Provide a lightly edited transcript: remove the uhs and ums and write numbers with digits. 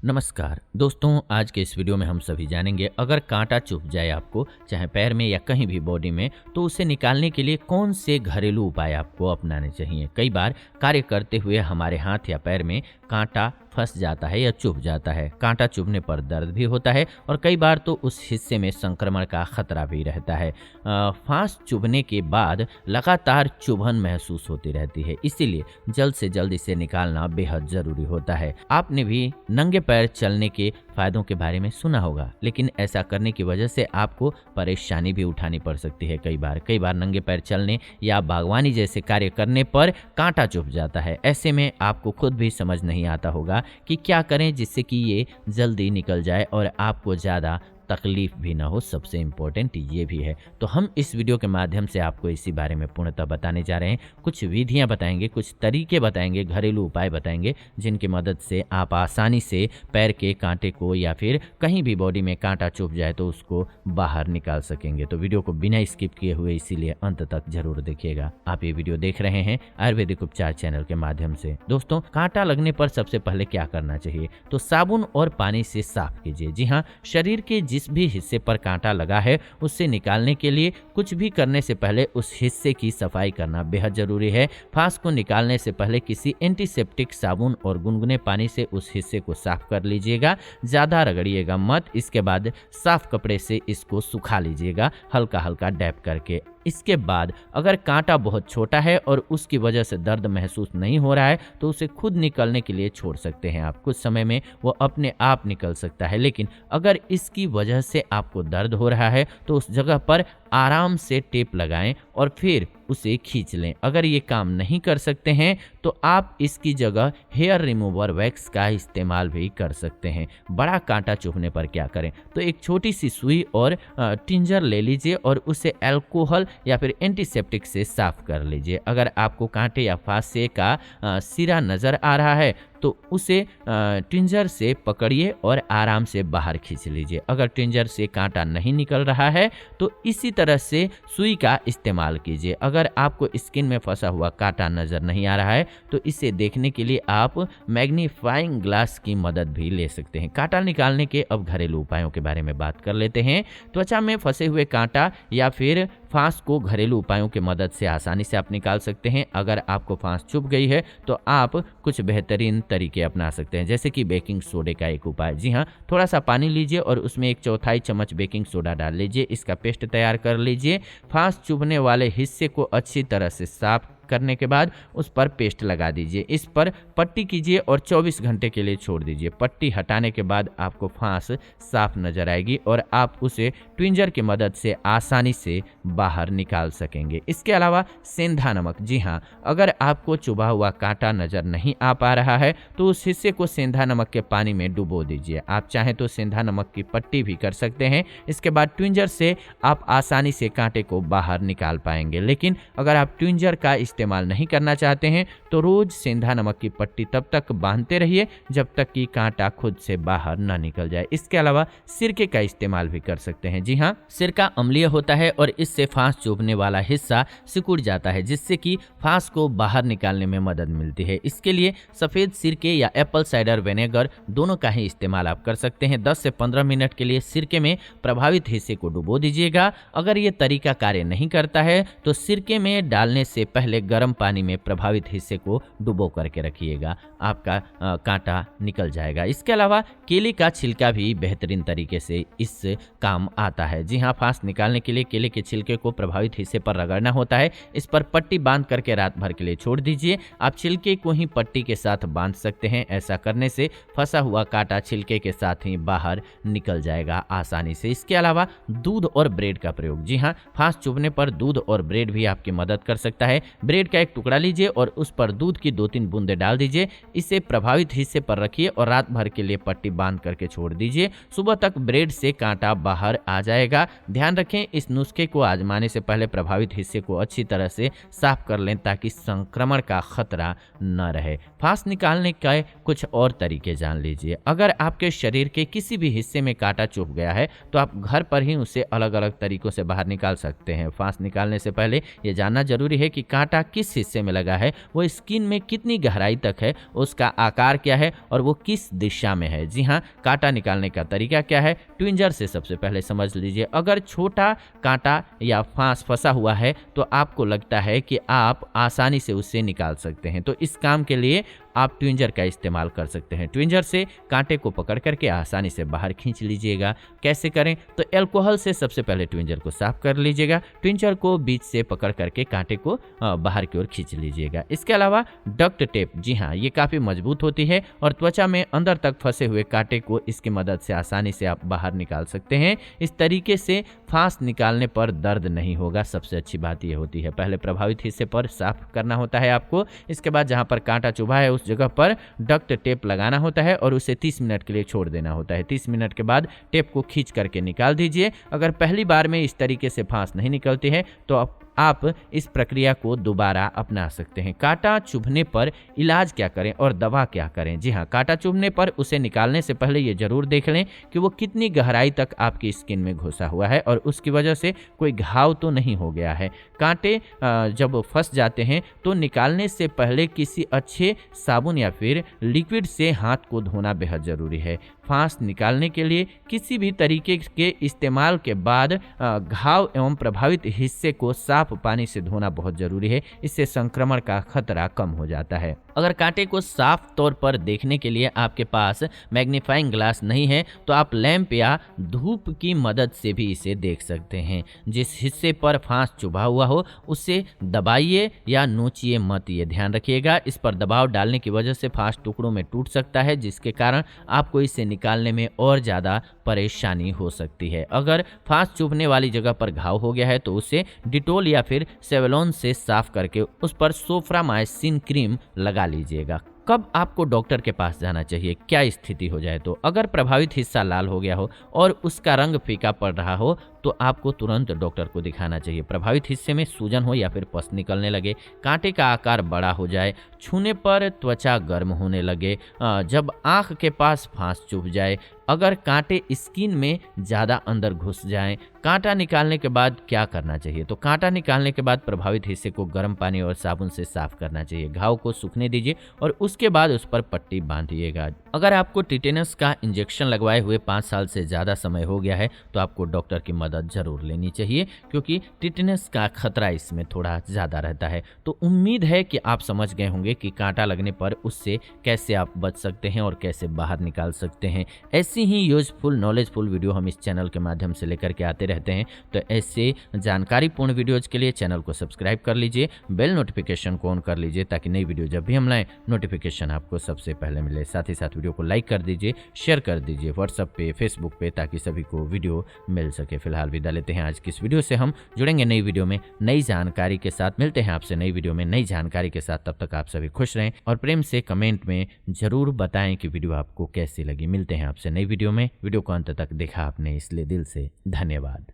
नमस्कार दोस्तों, आज के इस वीडियो में हम सभी जानेंगे अगर कांटा चुभ जाए आपको, चाहे पैर में या कहीं भी बॉडी में, तो उसे निकालने के लिए कौन से घरेलू उपाय आपको अपनाने चाहिए। कई बार कार्य करते हुए हमारे हाथ या पैर में कांटा फंस जाता है या चुभ जाता है। कांटा चुभने पर दर्द भी होता है और कई बार तो उस हिस्से में संक्रमण का खतरा भी रहता है। फांस चुभने के बाद लगातार चुभन महसूस होती रहती है, इसीलिए जल्द से जल्द इसे निकालना बेहद ज़रूरी होता है। आपने भी नंगे पैर चलने के फायदों के बारे में सुना होगा, लेकिन ऐसा करने की वजह से आपको परेशानी भी उठानी पड़ सकती है। कई बार नंगे पैर चलने या बागवानी जैसे कार्य करने पर कांटा चुभ जाता है। ऐसे में आपको खुद भी समझ नहीं आता होगा कि क्या करें जिससे कि ये जल्दी निकल जाए और आपको ज़्यादा तकलीफ भी ना हो। सबसे इम्पोर्टेंट ये भी है। तो हम इस वीडियो के माध्यम से आपको इसी बारे में पूर्णतः बताने जा रहे हैं। कुछ विधियां बताएंगे, कुछ तरीके बताएंगे, घरेलू उपाय बताएंगे जिनकी मदद से आप आसानी से पैर के कांटे को या फिर कहीं भी बॉडी में कांटा चुभ जाए तो उसको बाहर निकाल सकेंगे। तो वीडियो को बिना स्किप किए हुए इसीलिए अंत तक जरूर देखिएगा। आप ये वीडियो देख रहे हैं आयुर्वेदिक उपचार चैनल के माध्यम से। दोस्तों, कांटा लगने पर सबसे पहले क्या करना चाहिए, तो साबुन और पानी से साफ कीजिए। जी हाँ, शरीर के जिस भी हिस्से पर कांटा लगा है उससे निकालने के लिए कुछ भी करने से पहले उस हिस्से की सफाई करना बेहद जरूरी है। फांस को निकालने से पहले किसी एंटीसेप्टिक साबुन और गुनगुने पानी से उस हिस्से को साफ कर लीजिएगा। ज्यादा रगड़िएगा मत। इसके बाद साफ कपड़े से इसको सुखा लीजिएगा, हल्का हल्का डैप करके। इसके बाद अगर कांटा बहुत छोटा है और उसकी वजह से दर्द महसूस नहीं हो रहा है तो उसे खुद निकलने के लिए छोड़ सकते हैं आप। कुछ समय में वो अपने आप निकल सकता है, लेकिन अगर इसकी वजह से आपको दर्द हो रहा है तो उस जगह पर आराम से टेप लगाएं और फिर उसे खींच लें। अगर ये काम नहीं कर सकते हैं तो आप इसकी जगह हेयर रिमूवर वैक्स का इस्तेमाल भी कर सकते हैं। बड़ा कांटा चुभने पर क्या करें, तो एक छोटी सी सुई और टिंजर ले लीजिए और उसे अल्कोहल या फिर एंटीसेप्टिक से साफ कर लीजिए। अगर आपको कांटे या फांसे का सिरा नज़र आ रहा है तो उसे टिंजर से पकड़िए और आराम से बाहर खींच लीजिए। अगर टिंजर से कांटा नहीं निकल रहा है तो इसी तरह से सुई का इस्तेमाल कीजिए। अगर आपको स्किन में फंसा हुआ कांटा नज़र नहीं आ रहा है तो इसे देखने के लिए आप मैग्नीफाइंग ग्लास की मदद भी ले सकते हैं। कांटा निकालने के अब घरेलू उपायों के बारे में बात कर लेते हैं। त्वचा में फंसे हुए कांटा या फिर फांस को घरेलू उपायों की मदद से आसानी से आप निकाल सकते हैं। अगर आपको फांस चुभ गई है तो आप कुछ बेहतरीन तरीके अपना सकते हैं, जैसे कि बेकिंग सोडे का एक उपाय। जी हाँ, थोड़ा सा पानी लीजिए और उसमें 1/4 चम्मच बेकिंग सोडा डाल लीजिए। इसका पेस्ट तैयार कर लीजिए। फांस चुभने वाले हिस्से को अच्छी तरह से साफ करने के बाद उस पर पेस्ट लगा दीजिए। इस पर पट्टी कीजिए और 24 घंटे के लिए छोड़ दीजिए। पट्टी हटाने के बाद आपको फांस साफ नजर आएगी और आप उसे ट्विंजर की मदद से आसानी से बाहर निकाल सकेंगे। इसके अलावा सेंधा नमक। जी हाँ, अगर आपको चुभा हुआ कांटा नजर नहीं आ पा रहा है तो उस हिस्से को सेंधा नमक के पानी में डुबो दीजिए। आप चाहें तो सेंधा नमक की पट्टी भी कर सकते हैं। इसके बाद ट्विंजर से आप आसानी से कांटे को बाहर निकाल पाएंगे। लेकिन अगर आप ट्विंजर का इस्तेमाल नहीं करना चाहते हैं तो रोज सेंधा नमक की पट्टी तब तक बांधते रहिए जब तक कि कांटा खुद से बाहर न निकल जाए। इसके अलावा सिरके का इस्तेमाल भी कर सकते हैं। जी हाँ, सिरका अम्लीय होता है और इससे फांस चुभने वाला हिस्सा सिकुड़ जाता है, जिससे कि फांस को बाहर निकालने में मदद मिलती है। इसके लिए सफेद सिरके या एप्पल साइडर विनेगर दोनों का ही इस्तेमाल आप कर सकते हैं। 10 से 15 मिनट के लिए सिरके में प्रभावित हिस्से को डुबो दीजिएगा। अगर ये तरीका कार्य नहीं करता है तो सिरके में डालने से पहले गर्म पानी में प्रभावित हिस्से को डुबो करके रखिएगा, आपका कांटा निकल जाएगा। इसके अलावा केले का छिलका भी बेहतरीन तरीके से इस काम आता है। जी हाँ, फांस निकालने के लिए केले के छिलके को प्रभावित हिस्से पर रगड़ना होता है। इस पर पट्टी बांध करके रात भर के लिए छोड़ दीजिए। आप छिलके को ही पट्टी के साथ बांध सकते हैं। ऐसा करने से फंसा हुआ कांटा छिलके के साथ ही बाहर निकल जाएगा आसानी से। इसके अलावा दूध और ब्रेड का प्रयोग। जी हाँ, फांस चुभने पर दूध और ब्रेड भी आपकी मदद कर सकता है। ब्रेड का एक टुकड़ा लीजिए और उस पर दूध की 2-3 बूंदे डाल दीजिए। इसे प्रभावित हिस्से पर रखिए और रात भर के लिए पट्टी बांध करके छोड़ दीजिए। सुबह तक ब्रेड से कांटा बाहर आ जाएगा। ध्यान रखें, इस नुस्खे को आजमाने से पहले प्रभावित हिस्से को अच्छी तरह से साफ कर लें ताकि संक्रमण का खतरा न रहे। फांस निकालने के कुछ और तरीके जान लीजिए। अगर आपके शरीर के किसी भी हिस्से में कांटा चुभ गया है तो आप घर पर ही उसे अलग अलग तरीकों से बाहर निकाल सकते हैं। फांस निकालने से पहले यह जानना जरूरी है कि कांटा किस हिस्से में लगा है, वो स्किन में कितनी गहराई तक है, उसका आकार क्या है और वो किस दिशा में है। जी हाँ, कांटा निकालने का तरीका क्या है, ट्विंजर से सबसे पहले समझ लीजिए। अगर छोटा कांटा या फांस फंसा हुआ है तो आपको लगता है कि आप आसानी से उससे निकाल सकते हैं, तो इस काम के लिए आप ट्विंजर का इस्तेमाल कर सकते हैं। ट्विंजर से कांटे को पकड़ करके आसानी से बाहर खींच लीजिएगा। कैसे करें, तो अल्कोहल से सबसे पहले ट्विंजर को साफ कर लीजिएगा। ट्विंजर को बीच से पकड़ करके कांटे को बाहर की ओर खींच लीजिएगा। इसके अलावा डक्ट टेप, जी हाँ, ये काफ़ी मजबूत होती है और त्वचा में अंदर तक फंसे हुए कांटे को इसकी मदद से आसानी से आप बाहर निकाल सकते हैं। इस तरीके से फांस निकालने पर दर्द नहीं होगा। सबसे अच्छी बात यह होती है, पहले प्रभावित हिस्से पर साफ करना होता है आपको। इसके बाद जहाँ पर कांटा चुभा है उस जगह पर डक्ट टेप लगाना होता है और उसे 30 मिनट के लिए छोड़ देना होता है। 30 मिनट के बाद टेप को खींच करके निकाल दीजिए। अगर पहली बार में इस तरीके से फांस नहीं निकलती है तो आप इस प्रक्रिया को दोबारा अपना सकते हैं। कांटा चुभने पर इलाज क्या करें और दवा क्या करें। जी हाँ, कांटा चुभने पर उसे निकालने से पहले ये जरूर देख लें कि वो कितनी गहराई तक आपकी स्किन में घुसा हुआ है और उसकी वजह से कोई घाव तो नहीं हो गया है। कांटे जब फंस जाते हैं तो निकालने से पहले किसी अच्छे साबुन या फिर लिक्विड से हाथ को धोना बेहद ज़रूरी है। फांस निकालने के लिए किसी भी तरीके के इस्तेमाल के बाद घाव एवं प्रभावित हिस्से को साफ पानी से धोना बहुत जरूरी है। इससे संक्रमण का खतरा कम हो जाता है। अगर कांटे को साफ तौर पर देखने के लिए आपके पास मैग्नीफाइंग ग्लास नहीं है तो आप लैंप या धूप की मदद से भी इसे देख सकते हैं। जिस हिस्से पर फांस चुभा हुआ हो उसे दबाइए या नोचिए मत, ये ध्यान रखिएगा। इस पर दबाव डालने की वजह से फांस टुकड़ों में टूट सकता है, जिसके कारण आपको इसे निकालने में और ज़्यादा परेशानी हो सकती है। अगर फांस चुभने वाली जगह पर घाव हो गया है तो उसे डिटोल या फिर सेवलॉन से साफ करके उस पर सोफ्रामाइसिन क्रीम लगा लीजिएगा। कब आपको डॉक्टर के पास जाना चाहिए, क्या स्थिति हो जाए तो, अगर प्रभावित हिस्सा लाल हो गया हो और उसका रंग फीका पड़ रहा हो तो आपको तुरंत डॉक्टर को दिखाना चाहिए। प्रभावित हिस्से में सूजन हो या फिर पस निकलने लगे, कांटे का आकार बड़ा हो जाए, छूने पर त्वचा गर्म होने लगे, जब आंख के पास फांस चुभ जाए, अगर कांटे स्किन में ज़्यादा अंदर घुस जाएं। कांटा निकालने के बाद क्या करना चाहिए, तो कांटा निकालने के बाद प्रभावित हिस्से को गर्म पानी और साबुन से साफ करना चाहिए। घाव को सूखने दीजिए और उसके बाद उस पर पट्टी बांधिएगा। अगर आपको टिटेनस का इंजेक्शन लगवाए हुए 5 साल से ज़्यादा समय हो गया है तो आपको डॉक्टर की मदद जरूर लेनी चाहिए, क्योंकि टिटेनस का खतरा इसमें थोड़ा ज़्यादा रहता है। तो उम्मीद है कि आप समझ गए होंगे कि कांटा लगने पर उससे कैसे आप बच सकते हैं और कैसे बाहर निकाल सकते हैं। ऐसी ही यूजफुल नॉलेजफुल वीडियो हम इस चैनल के माध्यम से लेकर के आते रहते हैं। तो ऐसे जानकारीपूर्ण वीडियोज के लिए चैनल को सब्सक्राइब कर लीजिए, बेल नोटिफिकेशन को ऑन कर लीजिए ताकि नई वीडियो जब भी हम लाएं नोटिफिकेशन आपको सबसे पहले मिले। साथ ही साथ वीडियो को लाइक कर दीजिए, शेयर कर दीजिए व्हाट्सएप पे, फेसबुक पे, ताकि सभी को वीडियो मिल सके। फिलहाल विदा लेते हैं आज की इस वीडियो से। हम जुड़ेंगे नई वीडियो में नई जानकारी के साथ। मिलते हैं आपसे नई वीडियो में नई जानकारी के साथ। तब तक आप सभी खुश रहें और प्रेम से कमेंट में जरूर बताएं कि वीडियो आपको कैसी लगी। मिलते हैं आपसे नई वीडियो में। वीडियो को अंत तक देखा आपने इसलिए दिल से धन्यवाद।